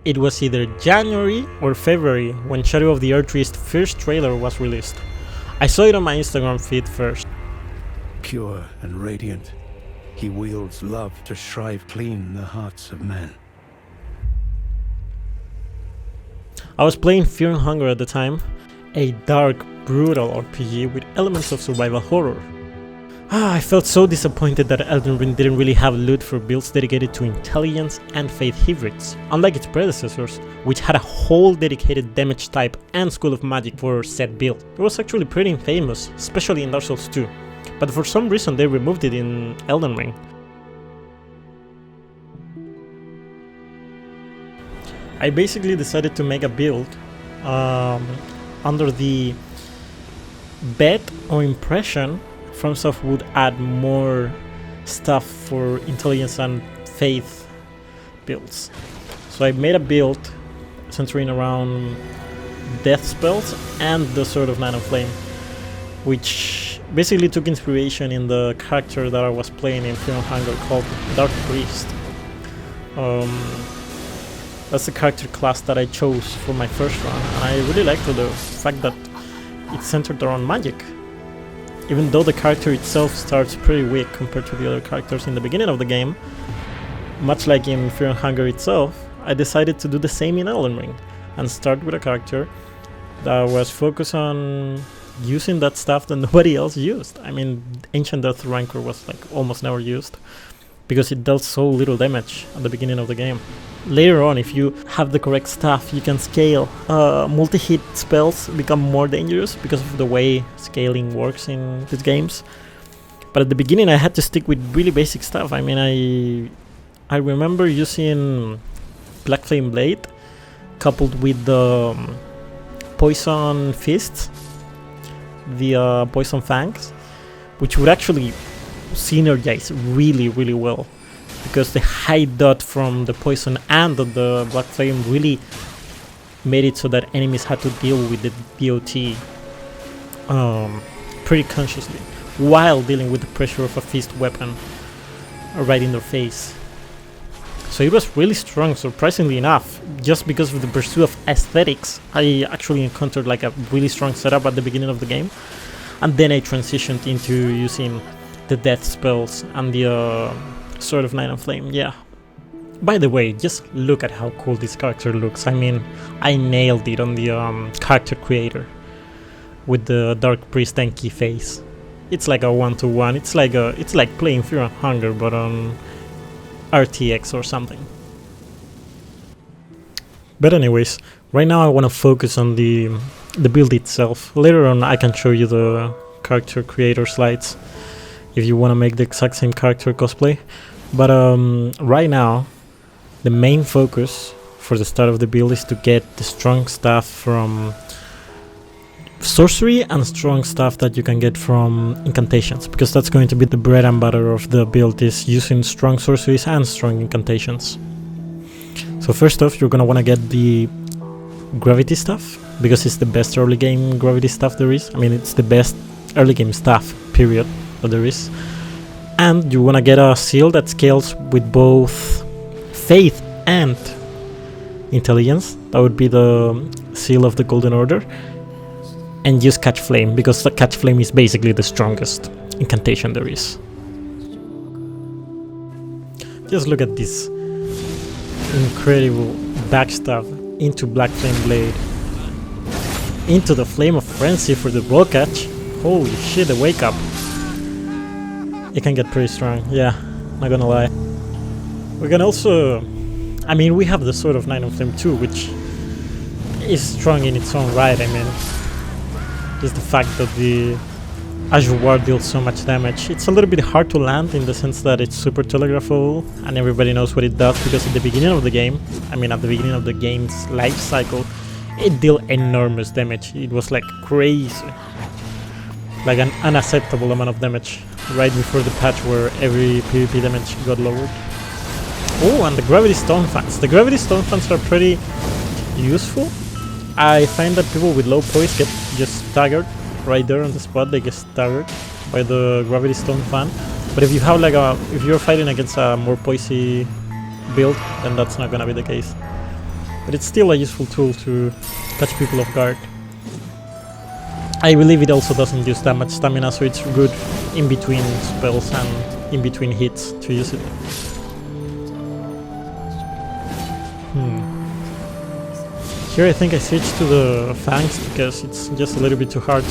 It was either January or February when Shadow of the Erdtree first trailer was released. I saw it on my Instagram feed first. Pure and radiant, he wields love to shrive clean the hearts of men. I was playing Fear and Hunger at the time, a dark, brutal RPG with elements of survival horror. I felt so disappointed that Elden Ring didn't really have loot for builds dedicated to intelligence and faith hybrids, unlike its predecessors, which had a whole dedicated damage type and school of magic for said build. It was actually pretty famous, especially in Dark Souls 2, but for some reason they removed it in Elden Ring. I basically decided to make a build under the bet or impression FromSoft would add more stuff for intelligence and faith builds. So I made a build centering around death spells and the Sword of Nine Flame, which basically took inspiration in the character that I was playing in Fear and Hunger called Dark Priest. That's the character class that I chose for my first run, and I really liked the fact that it's centered around magic. Even though the character itself starts pretty weak compared to the other characters in the beginning of the game, much like in Fear and Hunger itself, I decided to do the same in Elden Ring and start with a character that was focused on using that stuff that nobody else used. I mean, Ancient Death Rancor was like almost never used because it dealt so little damage at the beginning of the game. Later on, if you have the correct stuff, you can scale. Multi-hit spells become more dangerous because of the way scaling works in these games. But at the beginning, I had to stick with really basic stuff. I mean, I remember using Black Flame Blade coupled with the Poison Fists, the Poison Fangs, which would actually synergize really, really well, because the high dot from the poison and the Black Flame really made it so that enemies had to deal with the DOT pretty consciously, while dealing with the pressure of a fist weapon right in their face. So it was really strong, surprisingly enough. Just because of the pursuit of aesthetics, I actually encountered like a really strong setup at the beginning of the game, and then I transitioned into using the death spells and the Sword of Nine Flame. Yeah. By the way, just look at how cool this character looks. I mean, I nailed it on the character creator with the Dark Priest Enki face. It's like a one-to-one. It's like playing Fear and Hunger, but on RTX or something. But anyways, right now I want to focus on the build itself. Later on, I can show you the character creator slides if you want to make the exact same character cosplay. But right now, the main focus for the start of the build is to get the strong stuff from sorcery and strong stuff that you can get from incantations, because that's going to be the bread and butter of the build, is using strong sorceries and strong incantations. So first off, you're going to want to get the gravity stuff, because it's the best early game gravity stuff there is. I mean, it's the best early game stuff, period, that there is. And you want to get a seal that scales with both faith and intelligence. That would be the seal of the Golden Order. And use Catch Flame, because the Catch Flame is basically the strongest incantation there is. Just look at this incredible backstab into Black Flame Blade, into the Flame of Frenzy for the roll catch. Holy shit, the wake up. It can get pretty strong, yeah, not gonna lie. We can also, I mean, we have the Sword of Nine Flame too, which is strong in its own right. I mean, just the fact that the Azure Ward deals so much damage. It's a little bit hard to land in the sense that it's super telegraphable and everybody knows what it does, because at the beginning of the game, I mean at the beginning of the game's life cycle, it dealt enormous damage. It was like crazy, like an unacceptable amount of damage right before the patch where every PvP damage got lowered. Oh, and the Gravity Stone Fans. The Gravity Stone Fans are pretty useful. I find that people with low poise get just staggered right there on the spot. They get staggered by the Gravity Stone Fan. But if you have like if you're fighting against a more poisey build, then that's not gonna be the case. but it's still a useful tool to catch people off guard. I believe it also doesn't use that much stamina, so it's good in between spells and in between hits to use it. Here I think I switched to the fangs because it's just a little bit too hard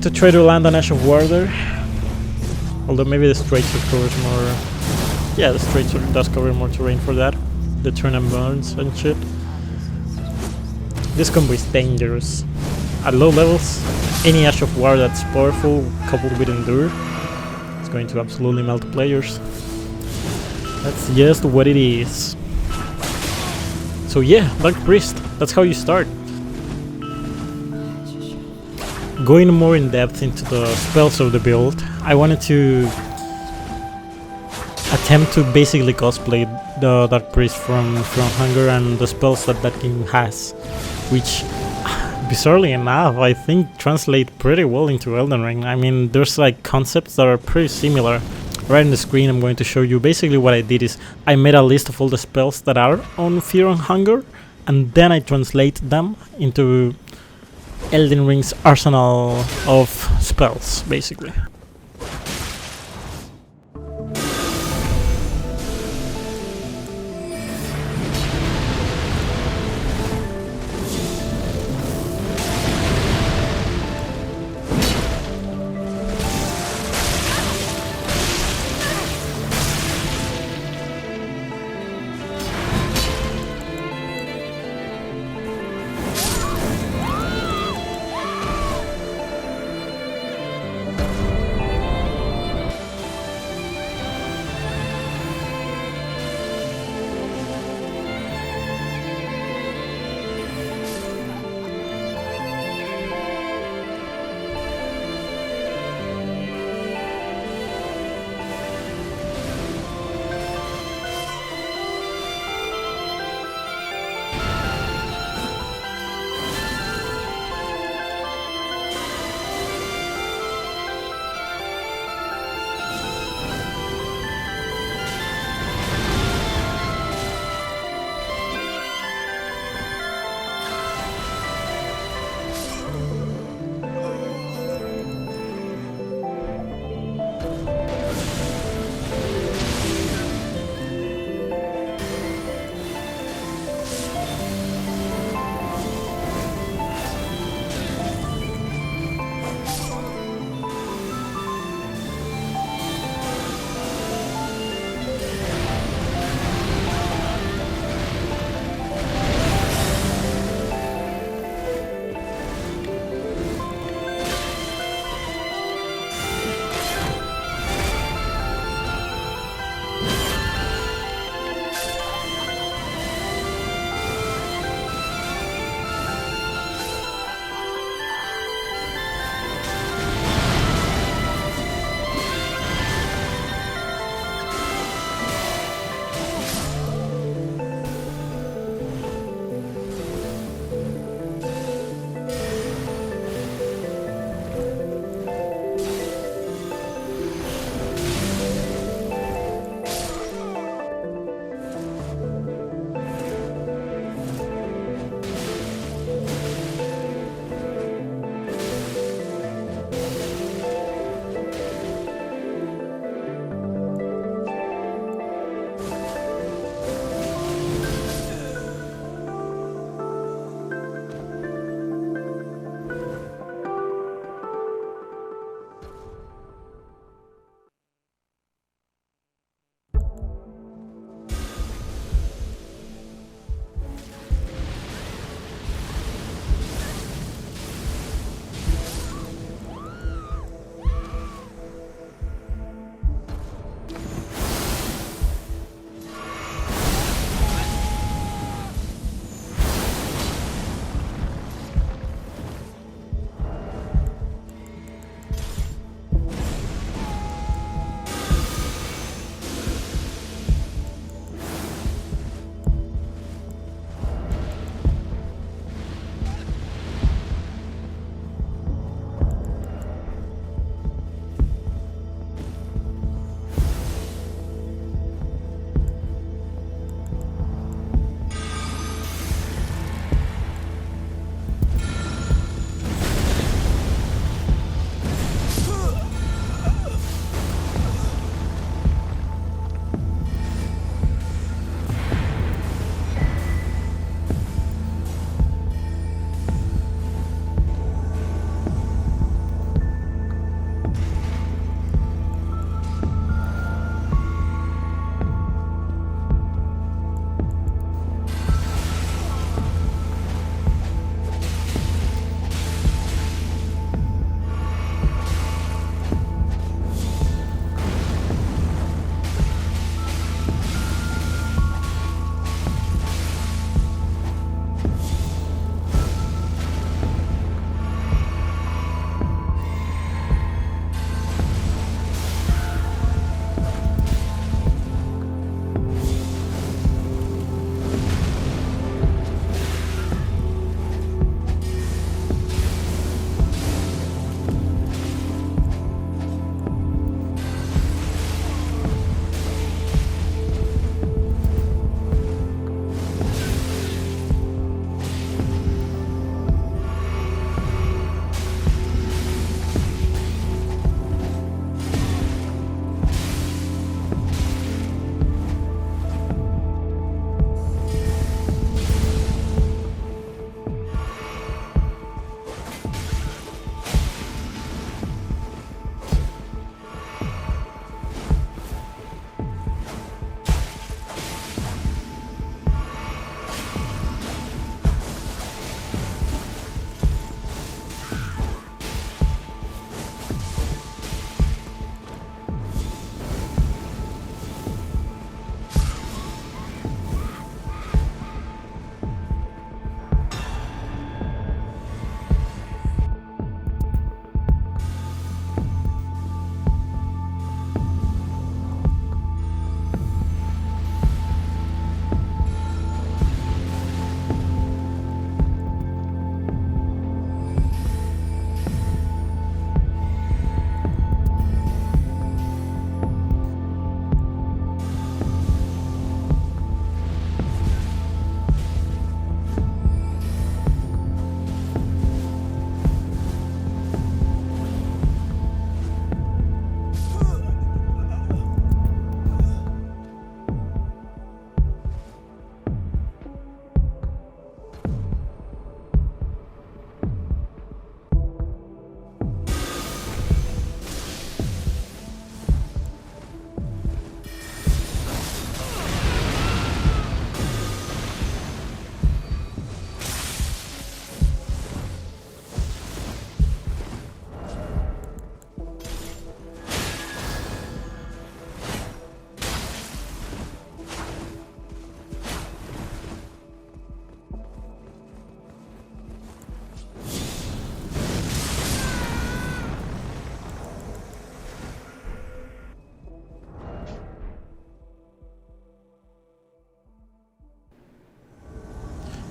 to try to land an Ash of War there. Although maybe the straight sword covers more. Yeah, the straight sword does cover more terrain for that. The turn and burns and shit. This combo is dangerous. At low levels, any Ash of War that's powerful coupled with Endure is going to absolutely melt players. That's just what it is. So yeah, Dark Priest, that's how you start. Going more in depth into the spells of the build, I wanted to attempt to basically cosplay the Dark Priest from Hunger and the spells that game has, which bizarrely enough I think translate pretty well into Elden Ring. I mean, there's like concepts that are pretty similar. Right on the screen I'm going to show you. Basically what I did is I made a list of all the spells that are on Fear and Hunger, and then I translate them into Elden Ring's arsenal of spells, basically.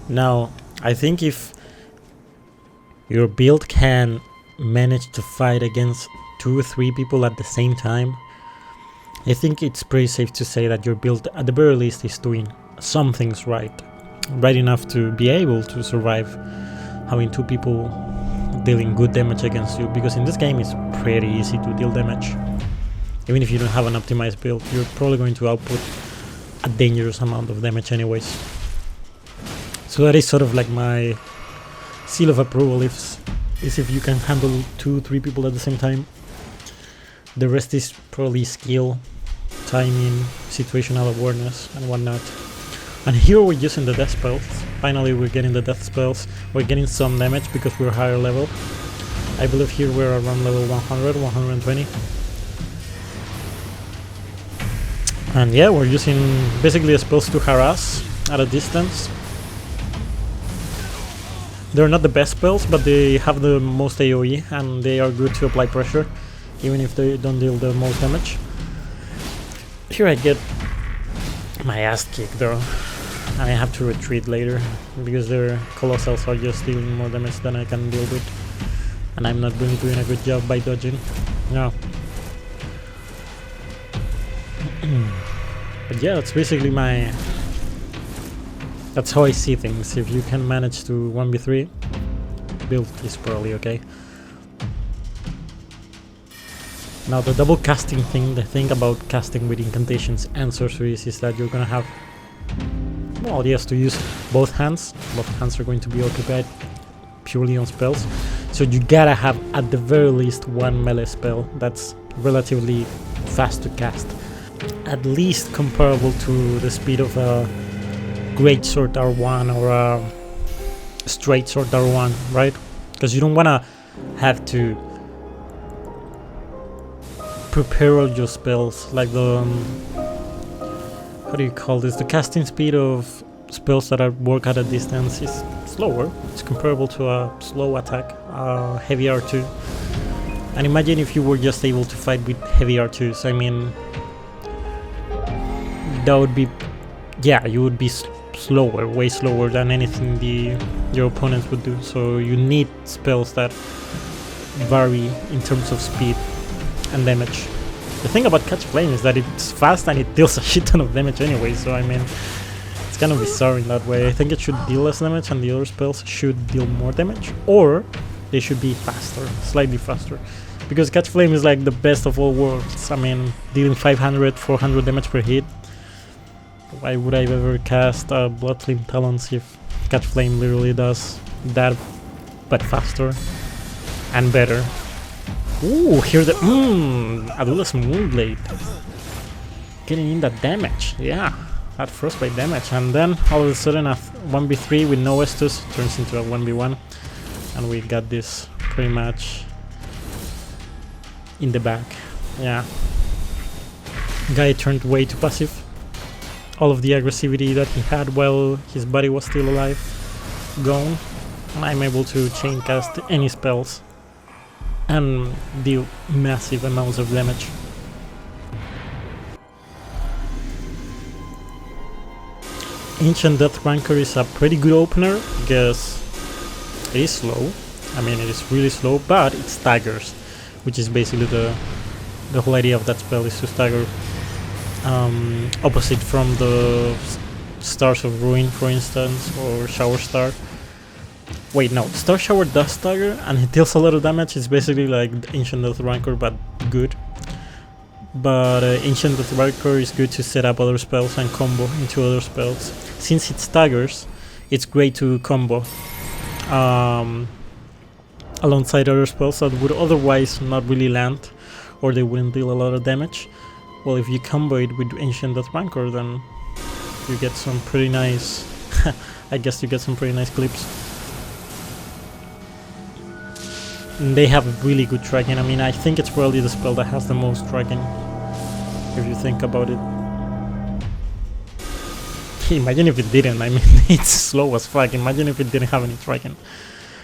Now, I think if your build can manage to fight against 2 or 3 people at the same time, I think it's pretty safe to say that your build at the very least is doing some things right enough to be able to survive having 2 people dealing good damage against you, because in this game it's pretty easy to deal damage. Even if you don't have an optimized build, you're probably going to output a dangerous amount of damage anyways. So that is sort of like my seal of approval, is if you can handle 2 or 3 people at the same time. The rest is probably skill, timing, situational awareness and whatnot. And here we're using the death spells. Finally we're getting the death spells. We're getting some damage because we're higher level. I believe here we're around level 100, 120. And yeah, we're using basically spells to harass at a distance. They're not the best spells, but they have the most AoE and they are good to apply pressure, even if they don't deal the most damage. Here I get my ass kicked though. I have to retreat later because their colossals are just dealing more damage than I can deal with, and I'm not really doing a good job by dodging. No. But yeah, that's basically that's how I see things. If you can manage to 1v3, build is probably okay. Now the double casting thing, the thing about casting with incantations and sorceries is that you're gonna have, well, yes, to use both hands. Both hands are going to be occupied purely on spells. So you gotta have at the very least 1 melee spell that's relatively fast to cast. At least comparable to the speed of a Great Sword R1 or a Straight Sword R1, right? Because you don't wanna have to prepare all your spells like the how do you call this? The casting speed of spells that work at a distance is slower. It's comparable to a slow attack, heavy R2. And imagine if you were just able to fight with heavy R2s. I mean, that would be, yeah, you would be slower, way slower than anything your opponents would do. So you need spells that vary in terms of speed and damage. The thing about Catch Flame is that it's fast and it deals a shit ton of damage anyway, so I mean, it's kind of bizarre in that way. I think it should deal less damage and the other spells should deal more damage, or they should be faster, slightly faster, because Catch Flame is like the best of all worlds. I mean, dealing 500, 400 damage per hit. Why would I ever cast Bloodflame Talons if Catch Flame literally does that, but faster and better? Ooh, here's the Adula's Moonblade. Getting in that damage, yeah, that frostbite damage, and then all of a sudden a 1v3 with no Estus turns into a 1v1, and we got this pretty much in the back. Yeah, guy turned way too passive. All of the aggressivity that he had while his body was still alive gone, and I'm able to chain cast any spells and deal massive amounts of damage. Ancient Death Rancor is a pretty good opener because it is slow. I mean, it is really slow, but it staggers, which is basically the whole idea of that spell, is to stagger. Opposite from the Stars of Ruin, for instance, or Shower Star. Wait, no, Star Shower does stagger and it deals a lot of damage. It's basically like Ancient Death Rancor, but good. But Ancient Death Rancor is good to set up other spells and combo into other spells. Since it staggers, it's great to combo alongside other spells that would otherwise not really land, or they wouldn't deal a lot of damage. Well, if you combo it with Ancient Death Rancor, then you get some pretty nice I guess you get some pretty nice clips. And they have really good tracking. I mean, I think it's probably the spell that has the most tracking, if you think about it. Imagine if it didn't. I mean, it's slow as fuck. Imagine if it didn't have any tracking.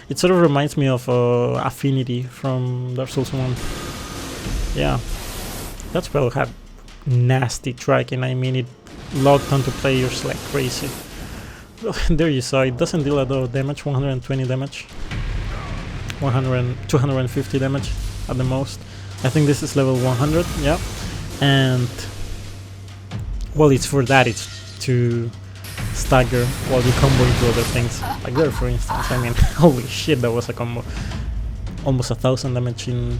It sort of reminds me of Affinity from Dark Souls 1. Yeah, that spell had nasty tracking. I mean, it locked onto players like crazy. There you saw, it doesn't deal a lot of damage, 120 damage. 250 damage at the most. I think this is level 100, yeah. And well, it's for that, it's to stagger while you combo into other things. Like there, for instance, I mean, holy shit, that was a combo. Almost 1000 damage in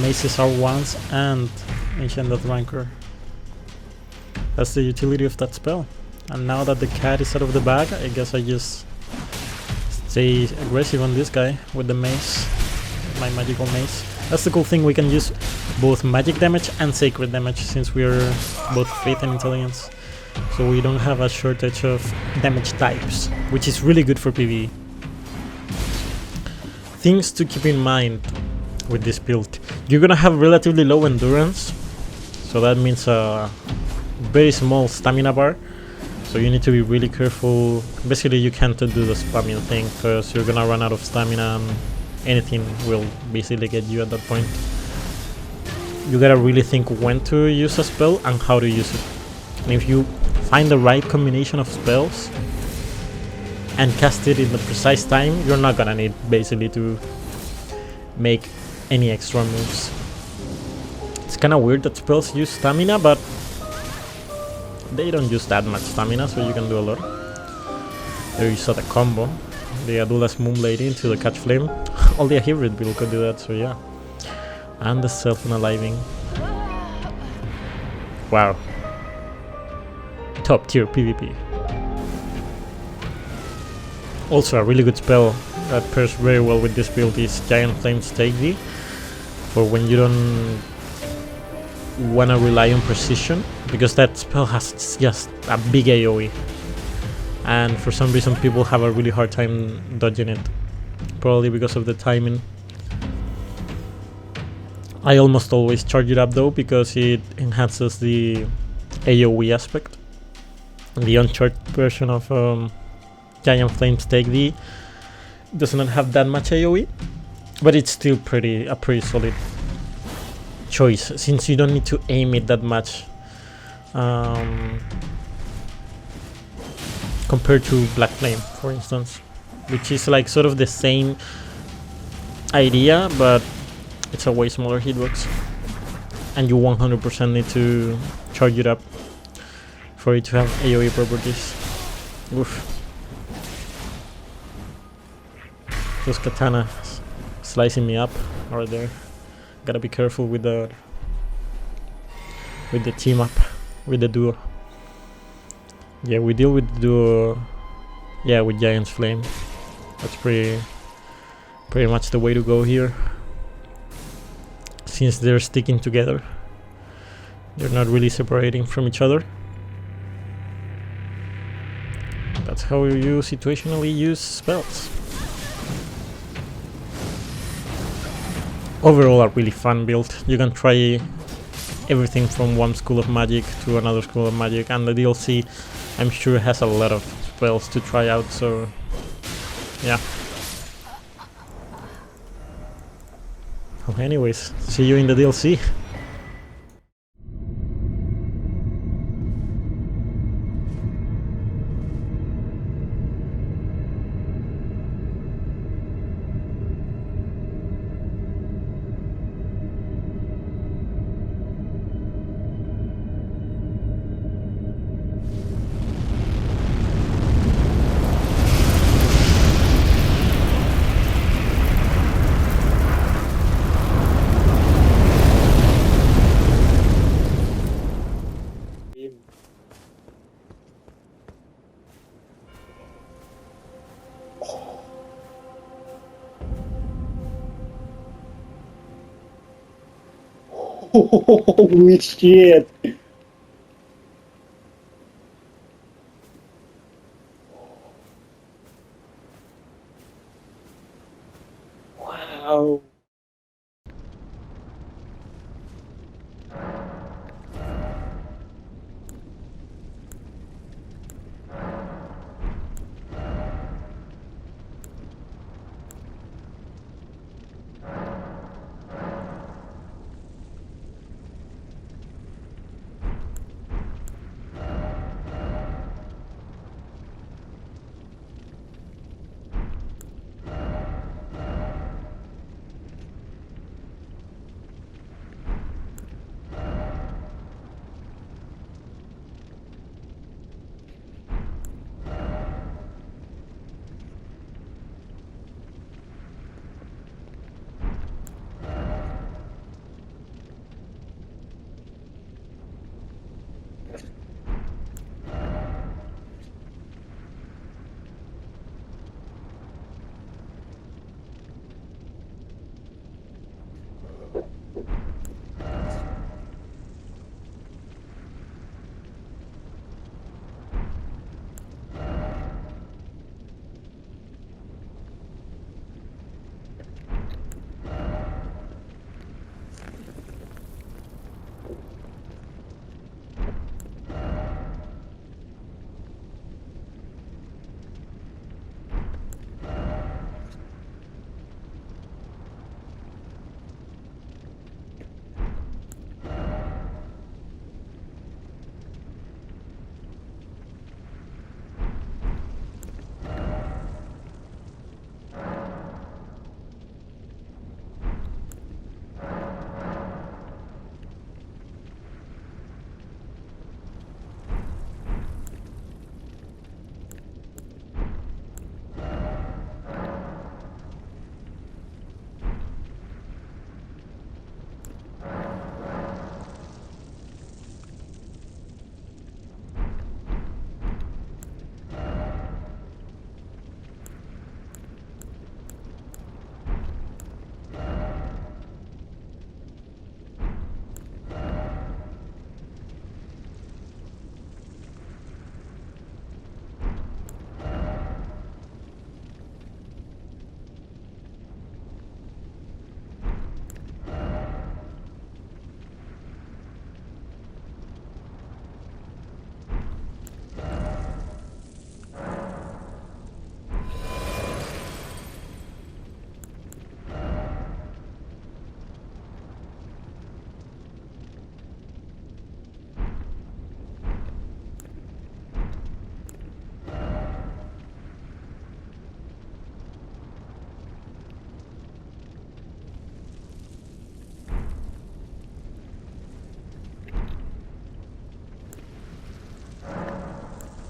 Mace's R1s and Ancient Death Rancor. That's the utility of that spell. And now that the cat is out of the bag, I guess I just stay aggressive on this guy with the mace, my magical mace. That's the cool thing, we can use both magic damage and sacred damage since we are both faith and intelligence. So we don't have a shortage of damage types, which is really good for PvE. Things to keep in mind with this build. You're gonna have relatively low endurance, so that means a very small stamina bar. So you need to be really careful. Basically you can't do the spamming thing because you're gonna run out of stamina and anything will basically get you at that point. You gotta really think when to use a spell and how to use it. And if you find the right combination of spells and cast it in the precise time, you're not gonna need basically to make any extra moves. It's kinda weird that spells use stamina, but they don't use that much stamina, so you can do a lot. There you saw the combo. The Adula's Moon Lady into the Catch Flame. Only a hybrid build could do that, so yeah. And the self-unaliving. Wow. Top tier PvP. Also a really good spell that pairs very well with this build is Giant Flames Take Thee, for when you don't wanna rely on precision, because that spell has just a big AoE. And for some reason people have a really hard time dodging it, probably because of the timing. I almost always charge it up though, because it enhances the AoE aspect. The uncharted version of Giant Flames Take Thee does not have that much AoE, but it's still a pretty solid choice, since you don't need to aim it that much compared to Black Flame, for instance, which is like sort of the same idea, but it's a way smaller hitbox, and you 100% need to charge it up for it to have AoE properties. Oof. Those katana slicing me up right there. Gotta be careful with the team up, with the duo. Yeah, we deal with the duo. Yeah, with Giant's Flame. That's pretty much the way to go here, since they're sticking together. They're not really separating from each other. That's how you situationally use spells. Overall a really fun build. You can try everything from one school of magic to another school of magic, and the DLC I'm sure has a lot of spells to try out, so yeah. Well, anyways, see you in the DLC. Holy shit! Wow.